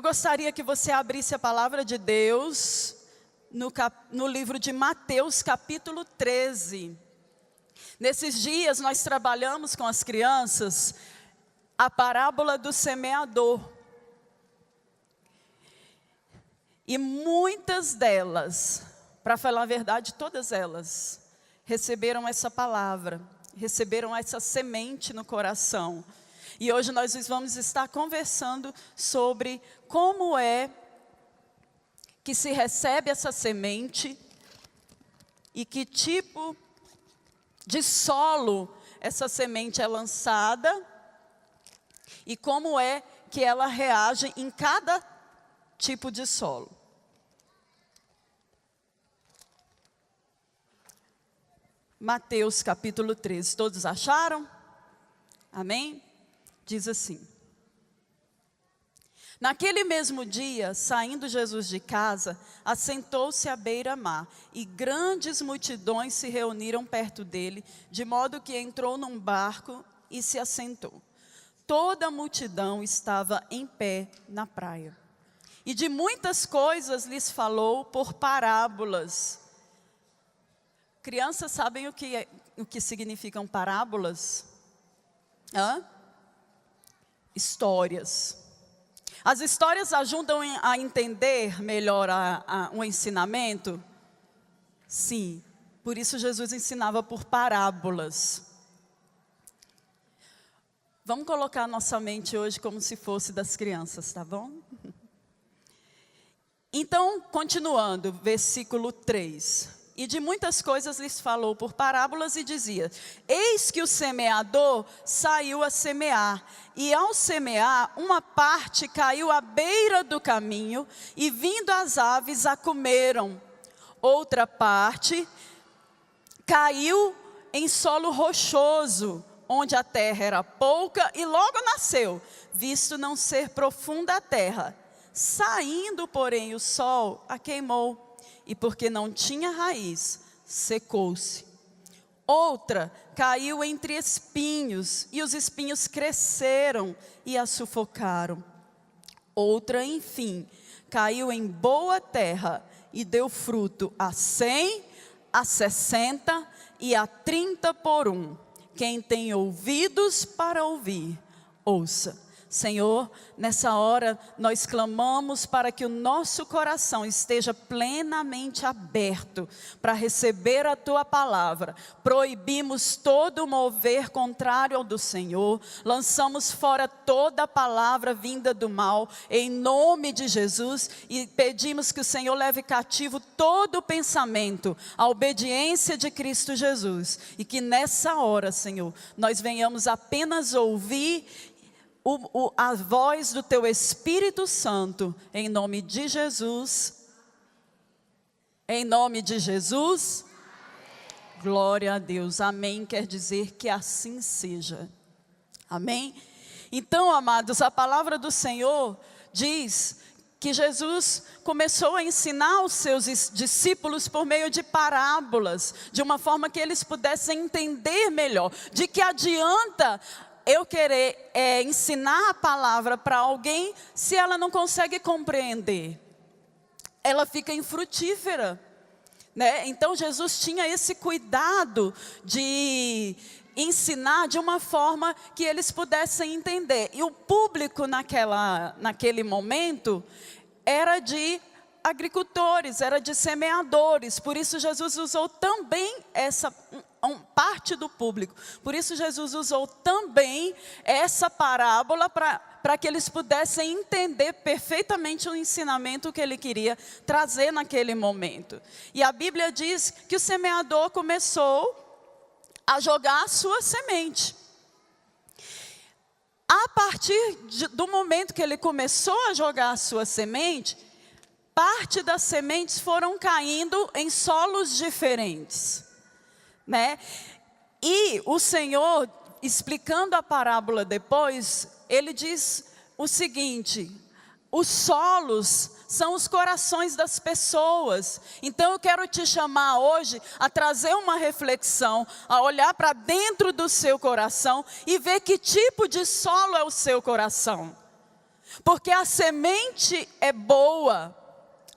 Eu gostaria que você abrisse a palavra de Deus no livro de Mateus, capítulo 13. Nesses dias nós trabalhamos com as crianças a parábola do semeador. E muitas delas, para falar a verdade, todas elas, receberam essa palavra, receberam essa semente no coração. E hoje nós vamos estar conversando sobre como é que se recebe essa semente e que tipo de solo essa semente é lançada e como é que ela reage em cada tipo de solo. Mateus capítulo 13, todos acharam? Amém? Diz assim: naquele mesmo dia, saindo Jesus de casa, assentou-se à beira-mar, e grandes multidões se reuniram perto dele, de modo que entrou num barco e se assentou. Toda a multidão estava em pé na praia. E de muitas coisas lhes falou por parábolas. Crianças sabem o que significam parábolas? Histórias. As histórias ajudam a entender melhor o ensinamento? Sim, por isso Jesus ensinava por parábolas. Vamos colocar nossa mente hoje como se fosse das crianças, tá bom? Então, continuando, versículo 3. E de muitas coisas lhes falou por parábolas e dizia: eis que o semeador saiu a semear, e ao semear, uma parte caiu à beira do caminho, e vindo as aves a comeram. Outra parte caiu em solo rochoso, onde a terra era pouca, e logo nasceu, visto não ser profunda a terra. Saindo, porém, o sol a queimou, e porque não tinha raiz, secou-se. Outra caiu entre espinhos, e os espinhos cresceram e a sufocaram. Outra, enfim, caiu em boa terra e deu fruto a 100, a 60 e a 30 por um. Quem tem ouvidos para ouvir, ouça. Senhor, nessa hora nós clamamos para que o nosso coração esteja plenamente aberto para receber a Tua palavra. Proibimos todo mover contrário ao do Senhor, lançamos fora toda palavra vinda do mal, em nome de Jesus, e pedimos que o Senhor leve cativo todo pensamento à obediência de Cristo Jesus, e que nessa hora, Senhor, nós venhamos apenas ouvir a voz do Teu Espírito Santo, em nome de Jesus. Em nome de Jesus. Amém. Glória a Deus, amém, quer dizer que assim seja, amém? Então, amados, a palavra do Senhor diz que Jesus começou a ensinar os seus discípulos por meio de parábolas, de uma forma que eles pudessem entender melhor. De que adianta eu querer ensinar a palavra para alguém se ela não consegue compreender? Ela fica infrutífera, né? Então Jesus tinha esse cuidado de ensinar de uma forma que eles pudessem entender. E o público naquele momento era de agricultores, era de semeadores. Por isso Jesus usou também parte do público. Por isso Jesus usou também essa parábola para que eles pudessem entender perfeitamente o ensinamento que ele queria trazer naquele momento. E a Bíblia diz que o semeador começou a jogar a sua semente. A partir do momento que ele começou a jogar a sua semente, parte das sementes foram caindo em solos diferentes, né? E o Senhor, explicando a parábola depois, ele diz o seguinte: os solos são os corações das pessoas. Então eu quero te chamar hoje a trazer uma reflexão, a olhar para dentro do seu coração e ver que tipo de solo é o seu coração. Porque a semente é boa,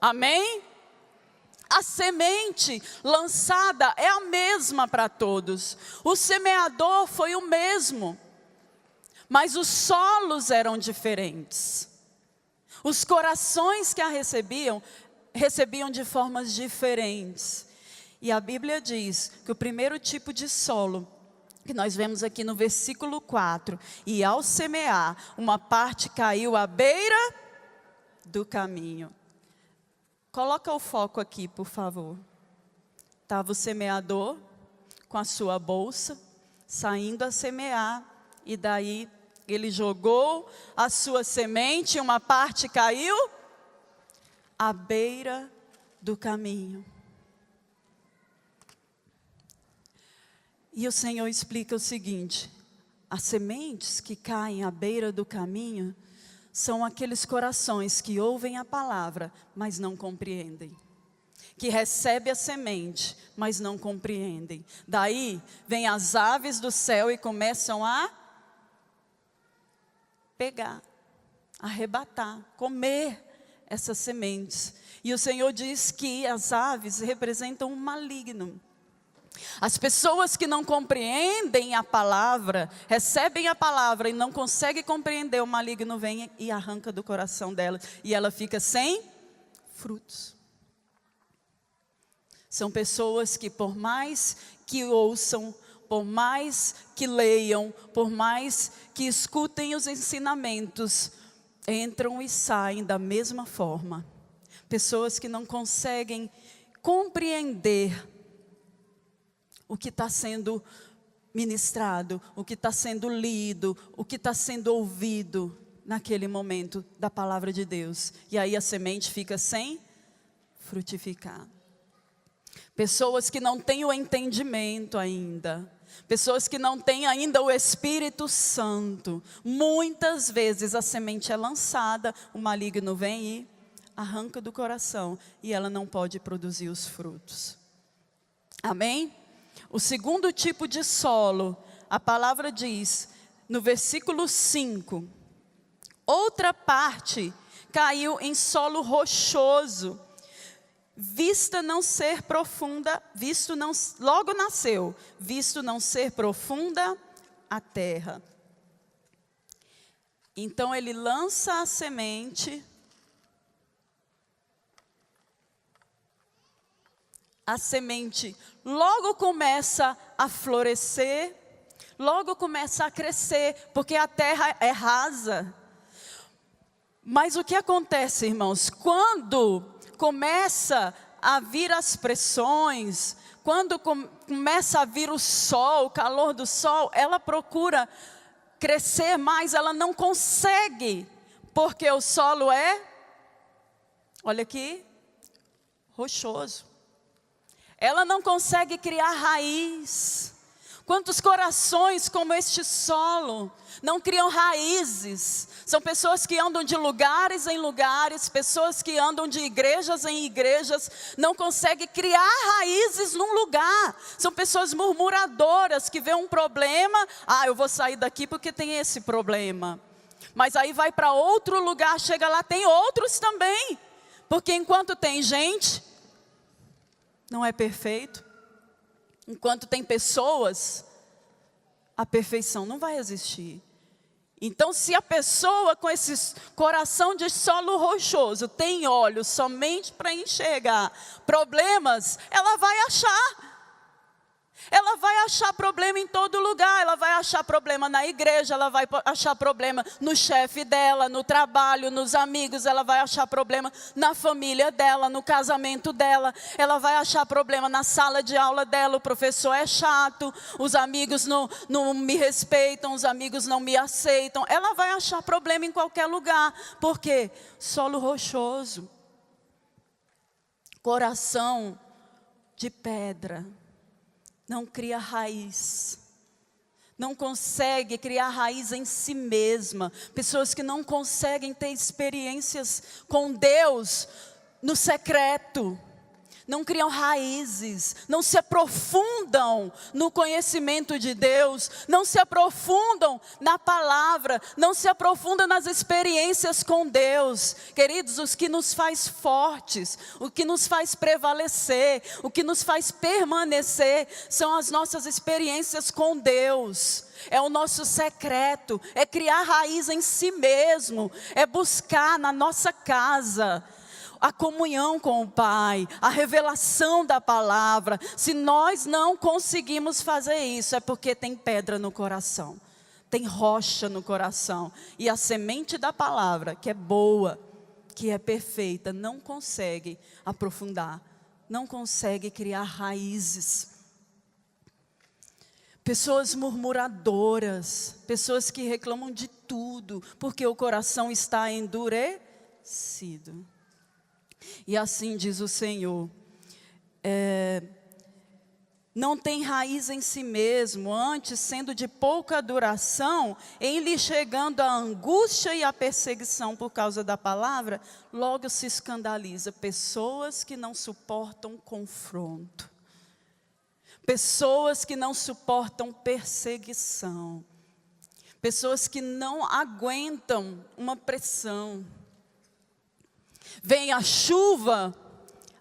amém? A semente lançada é a mesma para todos. O semeador foi o mesmo, mas os solos eram diferentes. Os corações que a recebiam de formas diferentes. E a Bíblia diz que o primeiro tipo de solo, que nós vemos aqui no versículo 4, e ao semear, uma parte caiu à beira do caminho. Coloca o foco aqui, por favor. Estava o semeador com a sua bolsa, saindo a semear, e daí ele jogou a sua semente, uma parte caiu à beira do caminho. E o Senhor explica o seguinte: as sementes que caem à beira do caminho são aqueles corações que ouvem a palavra, mas não compreendem. Que recebem a semente, mas não compreendem. Daí, vêm as aves do céu e começam a pegar, arrebatar, comer essas sementes. E o Senhor diz que as aves representam o maligno. As pessoas que não compreendem a palavra, recebem a palavra e não conseguem compreender, o maligno vem e arranca do coração dela, e ela fica sem frutos. São pessoas que, por mais que ouçam, por mais que leiam, por mais que escutem os ensinamentos, entram e saem da mesma forma. Pessoas que não conseguem compreender o que está sendo ministrado, o que está sendo lido, o que está sendo ouvido naquele momento da palavra de Deus. E aí a semente fica sem frutificar. Pessoas que não têm o entendimento ainda, pessoas que não têm ainda o Espírito Santo. Muitas vezes a semente é lançada, o maligno vem e arranca do coração, e ela não pode produzir os frutos. Amém? O segundo tipo de solo, a palavra diz, no versículo 5, outra parte caiu em solo rochoso, logo nasceu, visto não ser profunda a terra. Então ele lança a semente, logo começa a florescer, logo começa a crescer, porque a terra é rasa. Mas o que acontece, irmãos? Quando começa a vir as pressões, quando começa a vir o sol, o calor do sol, ela procura crescer mais, ela não consegue, porque o solo é, olha aqui, rochoso. Ela não consegue criar raiz. Quantos corações como este solo não criam raízes? São pessoas que andam de lugares em lugares, pessoas que andam de igrejas em igrejas, não conseguem criar raízes num lugar. São pessoas murmuradoras que vê um problema, eu vou sair daqui porque tem esse problema. Mas aí vai para outro lugar, chega lá, tem outros também. Porque enquanto tem gente, não é perfeito. Enquanto tem pessoas, a perfeição não vai existir. Então, se a pessoa com esse coração de solo rochoso tem olhos somente para enxergar problemas, ela vai achar. Ela vai achar problema em todo lugar, ela vai achar problema na igreja, ela vai achar problema no chefe dela, no trabalho, nos amigos, ela vai achar problema na família dela, no casamento dela, ela vai achar problema na sala de aula dela, o professor é chato, os amigos não me respeitam, os amigos não me aceitam, ela vai achar problema em qualquer lugar. Por quê? Solo rochoso, coração de pedra. Não cria raiz, não consegue criar raiz em si mesma. Pessoas que não conseguem ter experiências com Deus no secreto. não criam raízes, não se aprofundam no conhecimento de Deus, não se aprofundam na palavra, não se aprofundam nas experiências com Deus. Queridos, o que nos faz fortes, o que nos faz prevalecer, o que nos faz permanecer, são as nossas experiências com Deus. É o nosso secreto, é criar raiz em si mesmo, é buscar na nossa casa a comunhão com o Pai, a revelação da palavra. Se nós não conseguimos fazer isso, é porque tem pedra no coração, tem rocha no coração. E a semente da palavra, que é boa, que é perfeita, não consegue aprofundar, não consegue criar raízes. Pessoas murmuradoras, pessoas que reclamam de tudo, porque o coração está endurecido. E assim diz o Senhor, não tem raiz em si mesmo, antes sendo de pouca duração, em lhe chegando a angústia e a perseguição por causa da palavra, logo se escandaliza. Pessoas que não suportam confronto, pessoas que não suportam perseguição, pessoas que não aguentam uma pressão. Vem a chuva,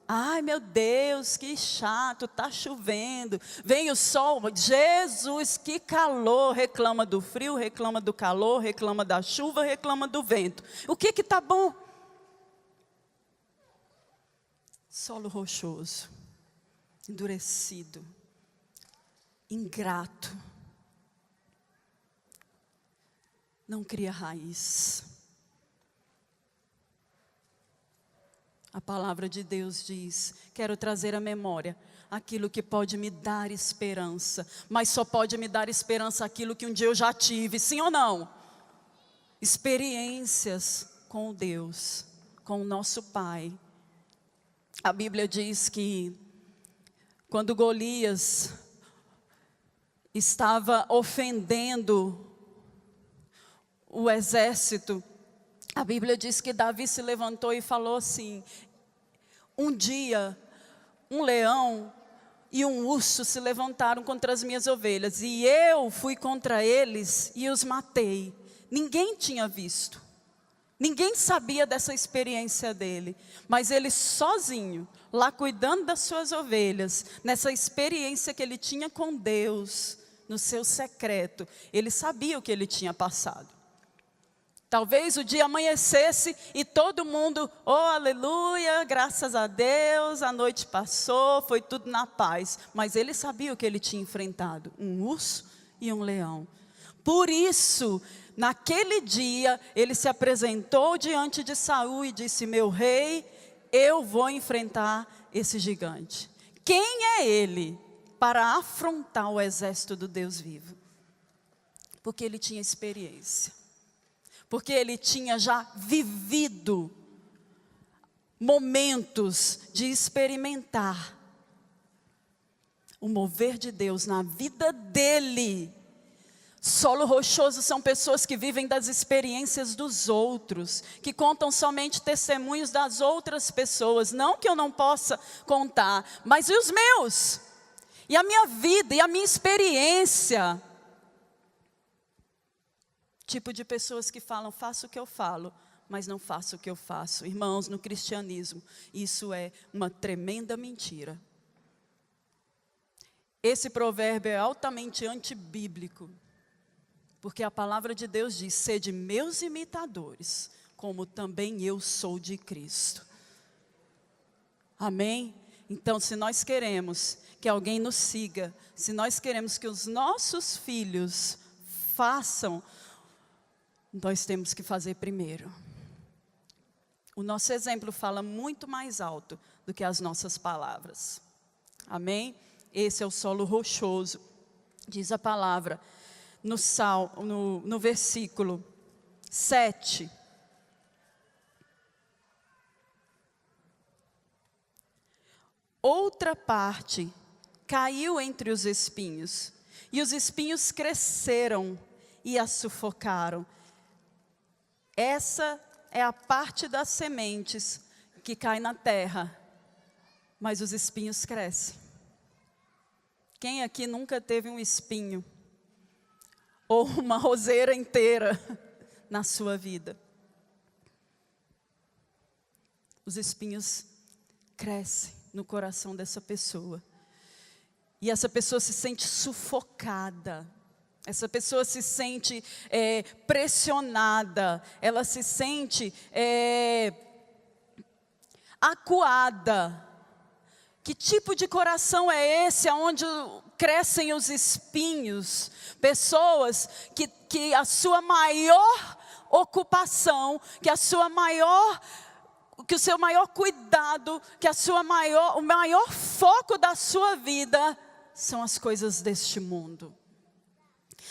ai meu Deus, que chato, está chovendo. Vem o sol, Jesus, que calor. Reclama do frio, reclama do calor, reclama da chuva, reclama do vento. O que está bom? Solo rochoso, endurecido, ingrato, não cria raiz. A palavra de Deus diz, quero trazer à memória aquilo que pode me dar esperança, mas só pode me dar esperança aquilo que um dia eu já tive, sim ou não? Experiências com Deus, com o nosso Pai. A Bíblia diz que quando Golias estava ofendendo o exército, a Bíblia diz que Davi se levantou e falou assim: um dia, um leão e um urso se levantaram contra as minhas ovelhas, e eu fui contra eles e os matei. Ninguém tinha visto, ninguém sabia dessa experiência dele, mas ele sozinho, lá cuidando das suas ovelhas, nessa experiência que ele tinha com Deus, no seu secreto, ele sabia o que ele tinha passado. Talvez o dia amanhecesse e todo mundo, oh aleluia, graças a Deus, a noite passou, foi tudo na paz. Mas ele sabia o que ele tinha enfrentado, um urso e um leão. Por isso, naquele dia, ele se apresentou diante de Saul e disse: meu rei, eu vou enfrentar esse gigante. Quem é ele para afrontar o exército do Deus vivo? Porque ele tinha experiência. Porque ele tinha já vivido momentos de experimentar o mover de Deus na vida dele. Solo rochoso são pessoas que vivem das experiências dos outros, que contam somente testemunhos das outras pessoas. Não que eu não possa contar, mas e os meus? E a minha vida, e a minha experiência? Tipo de pessoas que falam, faço o que eu falo, mas não faço o que eu faço. Irmãos, no cristianismo, isso é uma tremenda mentira. Esse provérbio é altamente antibíblico, porque a palavra de Deus diz: sede meus imitadores, como também eu sou de Cristo. Amém? Então, se nós queremos que alguém nos siga, se nós queremos que os nossos filhos façam, nós temos que fazer primeiro. O nosso exemplo fala muito mais alto do que as nossas palavras. Amém? Esse é o solo rochoso, diz a palavra no versículo 7. Outra parte caiu entre os espinhos, e os espinhos cresceram e a sufocaram. Essa é a parte das sementes que cai na terra, mas os espinhos crescem. Quem aqui nunca teve um espinho? Ou uma roseira inteira na sua vida? Os espinhos crescem no coração dessa pessoa. E essa pessoa se sente sufocada. Essa pessoa se sente pressionada. Ela se sente acuada. Que tipo de coração é esse, onde crescem os espinhos? Pessoas que a sua maior ocupação, que o seu maior cuidado, que o maior foco da sua vida são as coisas deste mundo.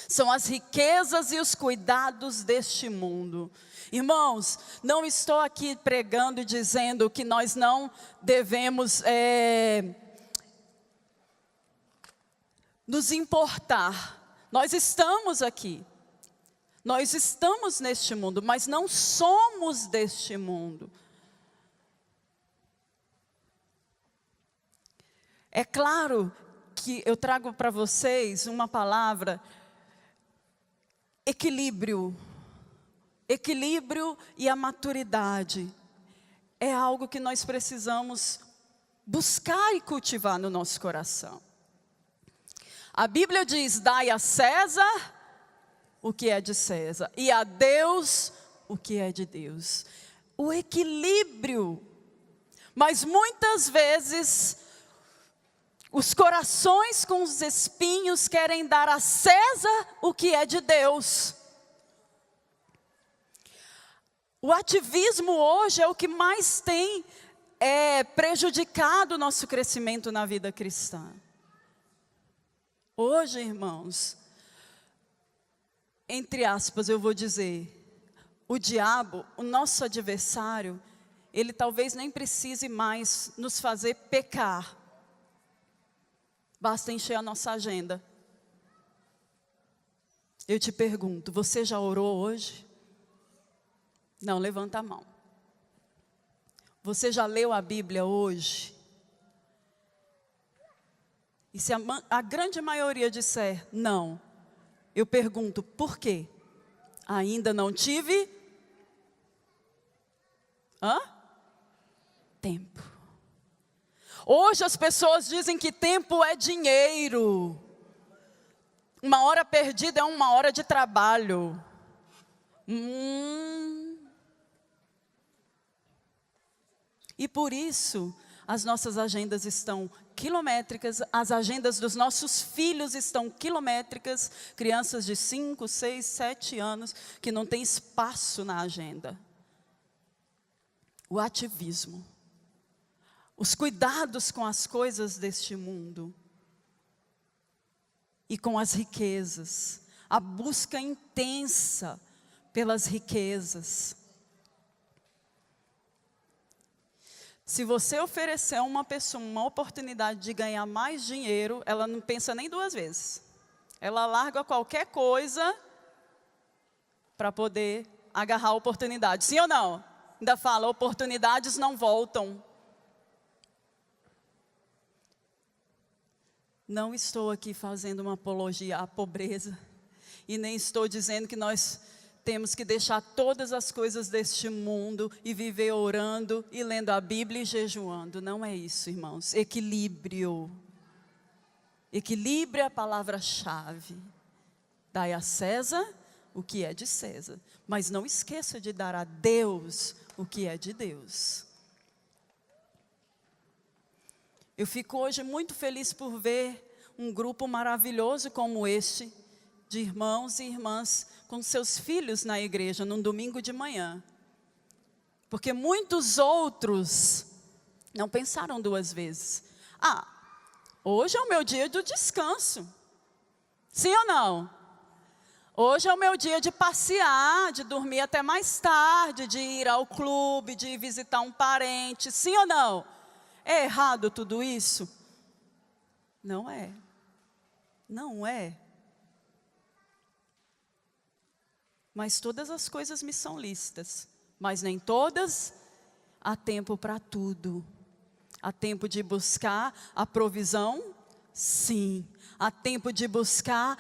São as riquezas e os cuidados deste mundo. Irmãos, não estou aqui pregando e dizendo que nós não devemos nos importar. Nós estamos aqui. Nós estamos neste mundo, mas não somos deste mundo. É claro que eu trago para vocês uma palavra: equilíbrio. Equilíbrio e a maturidade é algo que nós precisamos buscar e cultivar no nosso coração. A Bíblia diz: dai a César o que é de César, e a Deus o que é de Deus. O equilíbrio. Mas muitas vezes os corações com os espinhos querem dar a César o que é de Deus. O ativismo hoje é o que mais tem prejudicado o nosso crescimento na vida cristã. Hoje, irmãos, entre aspas eu vou dizer, o diabo, o nosso adversário, ele talvez nem precise mais nos fazer pecar. Basta encher a nossa agenda. Eu te pergunto, você já orou hoje? Não, levanta a mão. Você já leu a Bíblia hoje? E se a grande maioria disser não, eu pergunto, por quê? Ainda não tive tempo. Hoje as pessoas dizem que tempo é dinheiro. Uma hora perdida é uma hora de trabalho. E por isso, as nossas agendas estão quilométricas, as agendas dos nossos filhos estão quilométricas, crianças de 5, 6, 7 anos, que não tem espaço na agenda. O ativismo, os cuidados com as coisas deste mundo e com as riquezas, a busca intensa pelas riquezas. Se você oferecer a uma pessoa uma oportunidade de ganhar mais dinheiro, ela não pensa nem duas vezes. Ela larga qualquer coisa para poder agarrar a oportunidade. Sim ou não? Ainda fala, oportunidades não voltam. Não estou aqui fazendo uma apologia à pobreza. E nem estou dizendo que nós temos que deixar todas as coisas deste mundo e viver orando e lendo a Bíblia e jejuando. Não é isso, irmãos. Equilíbrio. Equilíbrio é a palavra-chave. Dai a César o que é de César. Mas não esqueça de dar a Deus o que é de Deus. Eu fico hoje muito feliz por ver um grupo maravilhoso como este, de irmãos e irmãs com seus filhos na igreja, num domingo de manhã. Porque muitos outros não pensaram duas vezes. Hoje é o meu dia do descanso. Sim ou não? Hoje é o meu dia de passear, de dormir até mais tarde, de ir ao clube, de visitar um parente. Sim ou não? É errado tudo isso? Não é. Não é. Mas todas as coisas me são lícitas, mas nem todas há tempo para tudo. Há tempo de buscar a provisão? Sim. Há tempo de buscar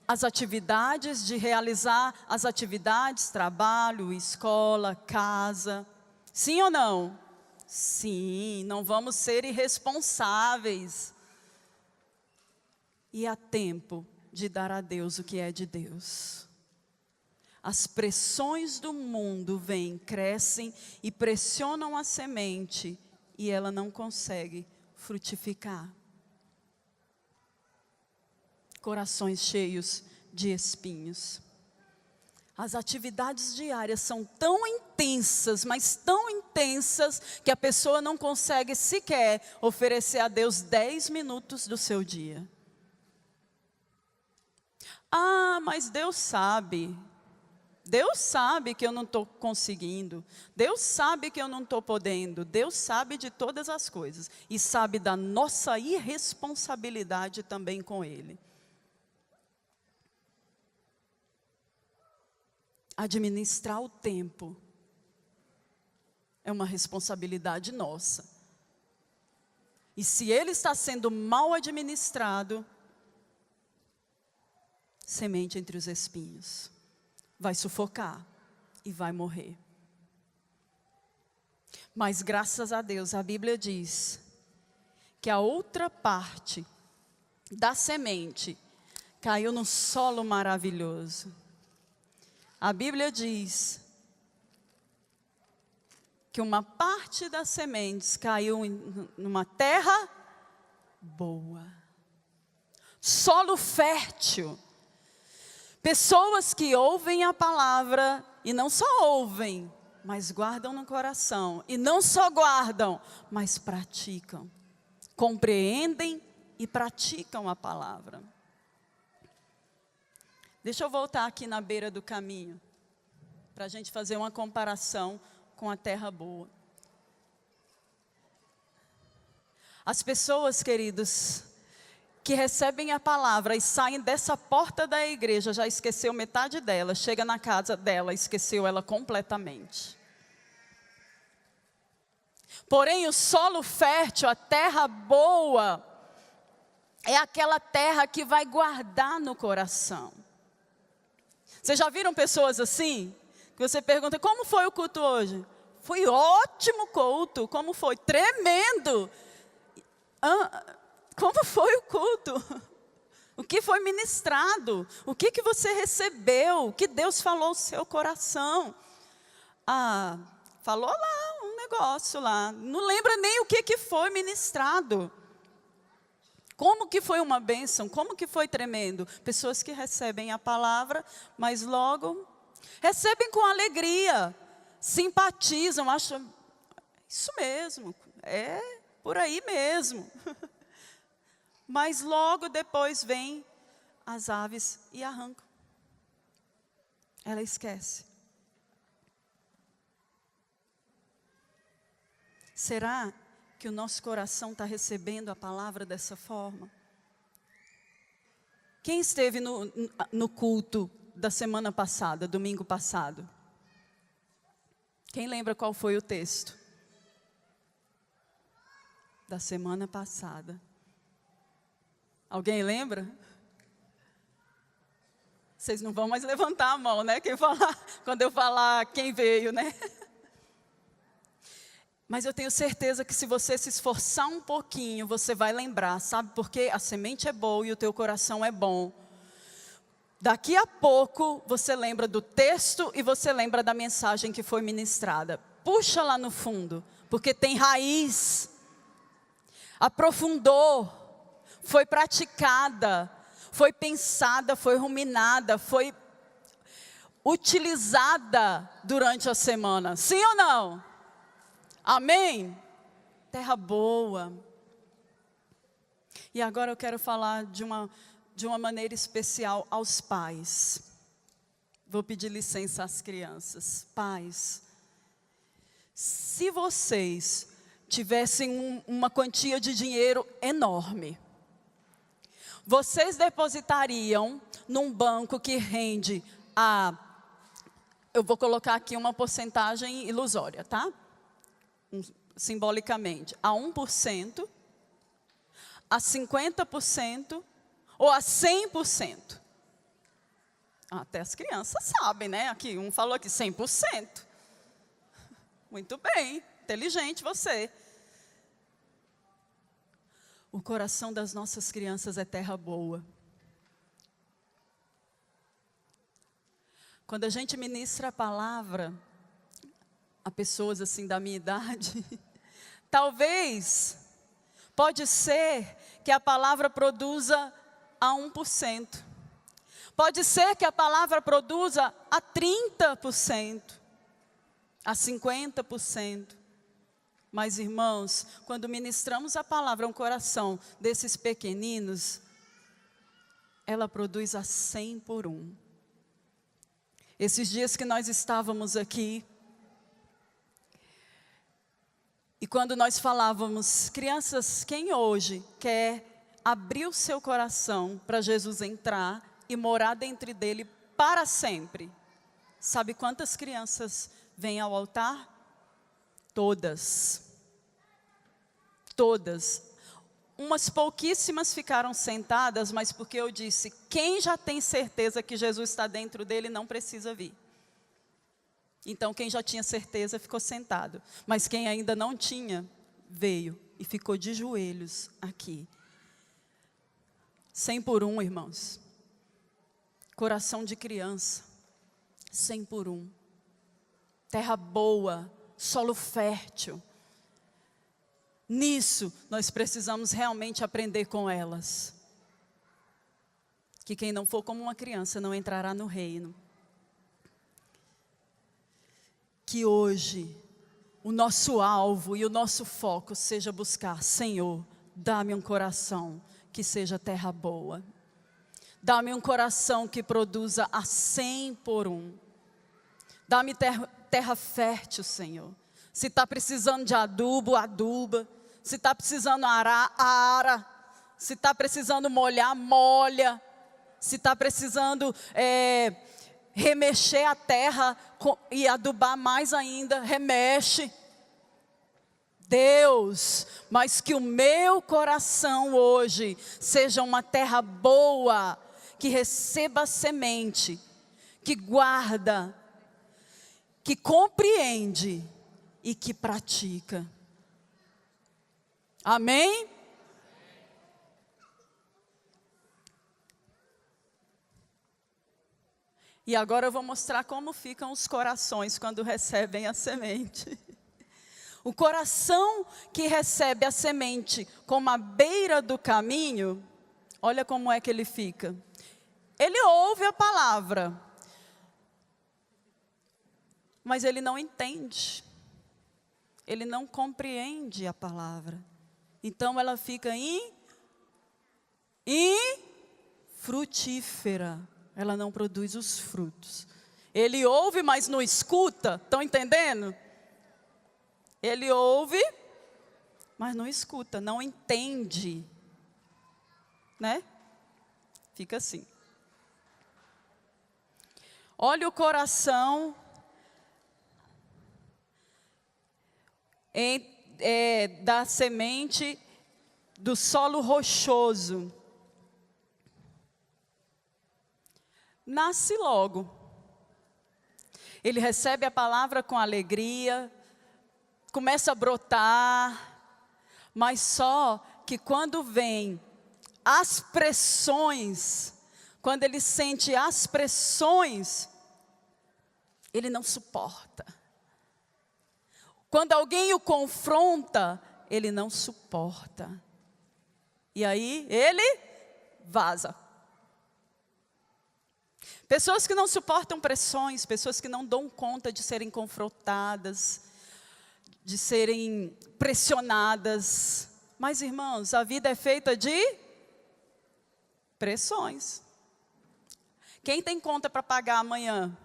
as atividades, de realizar as atividades, trabalho, escola, casa. Sim ou não? Sim, não vamos ser irresponsáveis. E há tempo de dar a Deus o que é de Deus. As pressões do mundo vêm, crescem e pressionam a semente e ela não consegue frutificar. Corações cheios de espinhos. As atividades diárias são tão intensas, mas tão intensas, que a pessoa não consegue sequer oferecer a Deus 10 minutos do seu dia. Ah, mas Deus sabe. Deus sabe que eu não estou conseguindo. Deus sabe que eu não estou podendo. Deus sabe de todas as coisas. E sabe da nossa irresponsabilidade também com Ele. Administrar o tempo é uma responsabilidade nossa. E se ele está sendo mal administrado, semente entre os espinhos, vai sufocar e vai morrer. Mas graças a Deus, a Bíblia diz que a outra parte da semente caiu num solo maravilhoso. A Bíblia diz que uma parte das sementes caiu numa terra boa, solo fértil. Pessoas que ouvem a palavra e não só ouvem, mas guardam no coração. E não só guardam, mas praticam. Compreendem e praticam a palavra. Deixa eu voltar aqui na beira do caminho, para a gente fazer uma comparação com a terra boa. As pessoas, queridos, que recebem a palavra e saem dessa porta da igreja, já esqueceu metade dela, chega na casa dela, esqueceu ela completamente. Porém, o solo fértil, a terra boa, é aquela terra que vai guardar no coração. Vocês já viram pessoas assim? Que você pergunta, como foi o culto hoje? Foi ótimo culto, como foi? Tremendo! Como foi o culto? O que foi ministrado? O que você recebeu? O que Deus falou no seu coração? Ah, falou lá um negócio lá. Não lembra nem o que foi ministrado. Como que foi uma bênção? Como que foi tremendo? Pessoas que recebem a palavra, mas logo recebem com alegria, simpatizam, acham, isso mesmo, é por aí mesmo. Mas logo depois vêm as aves e arrancam. Ela esquece. Será que o nosso coração está recebendo a palavra dessa forma? Quem esteve no culto da semana passada, domingo passado? Quem lembra qual foi o texto? Da semana passada. Alguém lembra? Vocês não vão mais levantar a mão, né? Quando eu falar quem veio, né? Mas eu tenho certeza que se você se esforçar um pouquinho, você vai lembrar, sabe? Porque a semente é boa e o teu coração é bom. Daqui a pouco, você lembra do texto e você lembra da mensagem que foi ministrada. Puxa lá no fundo, porque tem raiz. Aprofundou, foi praticada, foi pensada, foi ruminada, foi utilizada durante a semana. Sim ou não? Amém? Terra boa. E agora eu quero falar de uma maneira especial aos pais. Vou pedir licença às crianças. Pais, se vocês tivessem uma quantia de dinheiro enorme, vocês depositariam num banco que rende eu vou colocar aqui uma porcentagem ilusória, tá? simbolicamente, a 1%, a 50% ou a 100%. Até as crianças sabem, né? Aqui, um falou aqui 100%. Muito bem, inteligente você. O coração das nossas crianças é terra boa. Quando a gente ministra a palavra a pessoas assim da minha idade, talvez, pode ser que a palavra produza a 1%. Pode ser que a palavra produza a 30%, a 50%. Mas, irmãos, quando ministramos a palavra ao coração desses pequeninos, ela produz a 100 por 1. Esses dias que nós estávamos aqui, e quando nós falávamos, crianças, quem hoje quer abrir o seu coração para Jesus entrar e morar dentro dele para sempre? Sabe quantas crianças vêm ao altar? Todas. Todas. Umas pouquíssimas ficaram sentadas, mas porque eu disse, quem já tem certeza que Jesus está dentro dele, não precisa vir. Então, quem já tinha certeza ficou sentado. Mas quem ainda não tinha, veio e ficou de joelhos aqui. 100 por 1, irmãos. Coração de criança. 100 por 1. Terra boa, solo fértil. Nisso, nós precisamos realmente aprender com elas. Que quem não for como uma criança não entrará no reino. Que hoje, o nosso alvo e o nosso foco seja buscar, Senhor, dá-me um coração que seja terra boa. Dá-me um coração que produza a 100 por 1. Dá-me terra fértil, Senhor. Se está precisando de adubo, aduba. Se está precisando arar, ara. Se está precisando molhar, molha. Se está precisando remexer a terra e adubar mais ainda, remexe. Deus, mas que o meu coração hoje seja uma terra boa, que receba semente, que guarda, que compreende e que pratica. Amém? E agora eu vou mostrar como ficam os corações quando recebem a semente. O coração que recebe a semente como a beira do caminho, olha como é que ele fica. Ele ouve a palavra, mas ele não entende. Ele não compreende a palavra. Então ela fica infrutífera. Ela não produz os frutos. Ele ouve, mas não escuta. Estão entendendo? Ele ouve, mas não escuta, não entende. Né? Fica assim. Olha o coração da semente do solo rochoso. Nasce logo. Ele recebe a palavra com alegria, começa a brotar, mas só que quando vem as pressões, quando ele sente as pressões, ele não suporta. Quando alguém o confronta, ele não suporta. E aí ele vaza. Pessoas que não suportam pressões, pessoas que não dão conta de serem confrontadas, de serem pressionadas. Mas, irmãos, a vida é feita de pressões. Quem tem conta para pagar amanhã?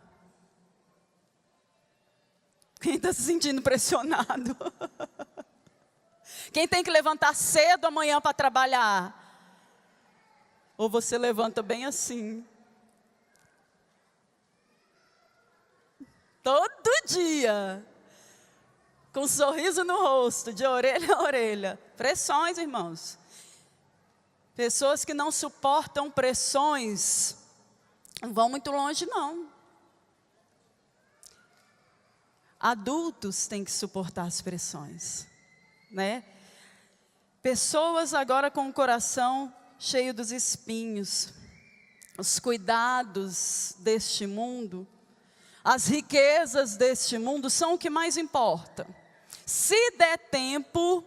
Quem está se sentindo pressionado? Quem tem que levantar cedo amanhã para trabalhar? Ou você levanta bem assim? Todo dia. com um sorriso no rosto, de orelha a orelha. Pressões, irmãos. Pessoas que não suportam pressões, não vão muito longe, não. Adultos têm que suportar as pressões, né? Pessoas agora com o coração cheio dos espinhos, os cuidados deste mundo, as riquezas deste mundo são o que mais importa. Se der tempo,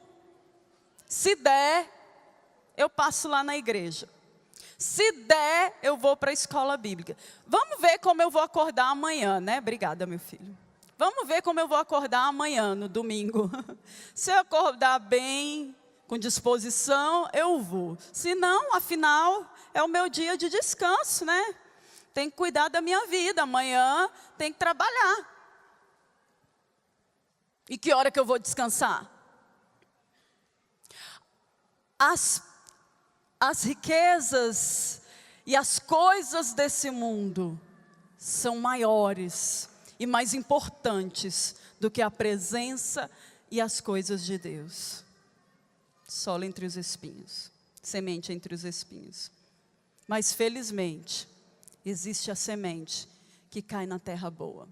eu passo lá na igreja. Se der, eu vou para a escola bíblica. Vamos ver como eu vou acordar amanhã, né? Obrigada, meu filho. Vamos ver como eu vou acordar amanhã, no domingo. Se eu acordar bem, com disposição, eu vou. Se não, afinal, é o meu dia de descanso, né? Tenho que cuidar da minha vida. Amanhã tenho que trabalhar. E que hora que eu vou descansar? As riquezas e as coisas desse mundo são maiores e mais importantes do que a presença e as coisas de Deus. Solo entre os espinhos, semente entre os espinhos. Mas felizmente, existe a semente que cai na terra boa.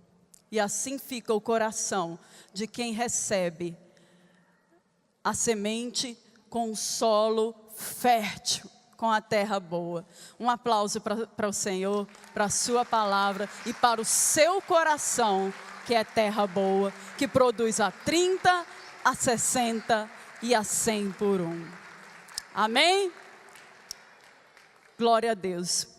E assim fica o coração de quem recebe a semente com o solo fértil, com a terra boa. Um aplauso para o Senhor, para a sua palavra e para o seu coração, que é terra boa, que produz a 30, a 60 e a 100 por um. Amém? Glória a Deus.